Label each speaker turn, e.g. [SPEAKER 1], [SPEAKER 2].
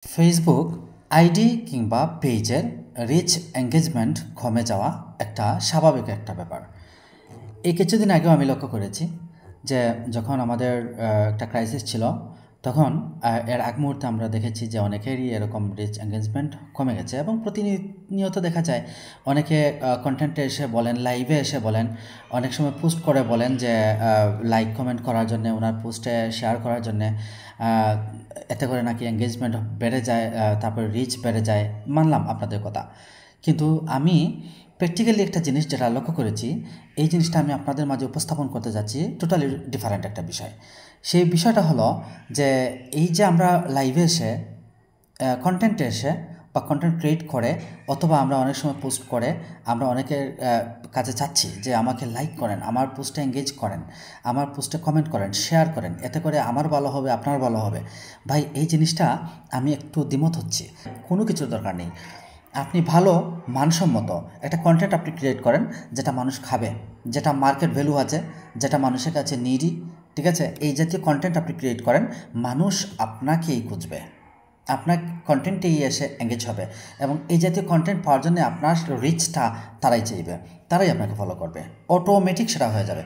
[SPEAKER 1] Facebook ID কিংবা পেজের reach engagement কমে যাওয়া একটা স্বাভাবিক একটা ব্যাপার। এই কিছুদিন আগেও আমি লক্ষ্য করেছি যে যখন আমাদের একটা ক্রাইসিস ছিল তখন এর আগ মুহূর্তে আমরা দেখেছি যে অনেকেরই এরকম রিচ এঙ্গেজমেন্ট কমে গেছে এবং প্রতিনিয়ত দেখা যায় অনেকে কন্টেন্টে এসে বলেন, লাইভে এসে বলেন, অনেক সময় পোস্ট করে বলেন যে লাইক কমেন্ট করার জন্য, ওনার পোস্টে শেয়ার করার জন্যে, এতে করে নাকি এঙ্গেজমেন্ট বেড়ে যায়, তারপরে রিচ বেড়ে যায়। মানলাম আপনাদের কথা, কিন্তু আমি প্র্যাকটিক্যালি একটা জিনিস যেটা লক্ষ্য করেছি, এই জিনিসটা আমি আপনাদের মাঝে উপস্থাপন করতে যাচ্ছি টোটালি ডিফারেন্ট একটা বিষয়। সেই বিষয়টা হলো যে এই যে আমরা লাইভে এসে কন্টেন্টে এসে বা কন্টেন্ট ক্রিয়েট করে অথবা আমরা অনেক সময় পোস্ট করে আমরা অনেকের কাছে চাচ্ছি যে আমাকে লাইক করেন, আমার পোস্টে এঙ্গেজ করেন, আমার পোস্টে কমেন্ট করেন, শেয়ার করেন, এতে করে আমার ভালো হবে, আপনার ভালো হবে। ভাই, এই জিনিসটা আমি একটু দ্বিমত হচ্ছি। কোনো কিছুর দরকার নেই। আপনি ভালো মানসম্মত একটা কন্টেন্ট আপনি ক্রিয়েট করেন যেটা মানুষ খাবে, যেটা মার্কেট ভ্যালু আছে, যেটা মানুষের কাছে নিডি, ঠিক আছে? এই জাতীয় কন্টেন্ট আপনি ক্রিয়েট করেন, মানুষ আপনাকেই খুঁজবে, আপনার কন্টেন্টেই এসে এঙ্গেজ হবে এবং এই জাতীয় কন্টেন্ট পাওয়ার জন্য আপনার রিচটা তারাই চাইবে, তারাই আপনাকে ফলো করবে, অটোমেটিক সেটা হয়ে যাবে।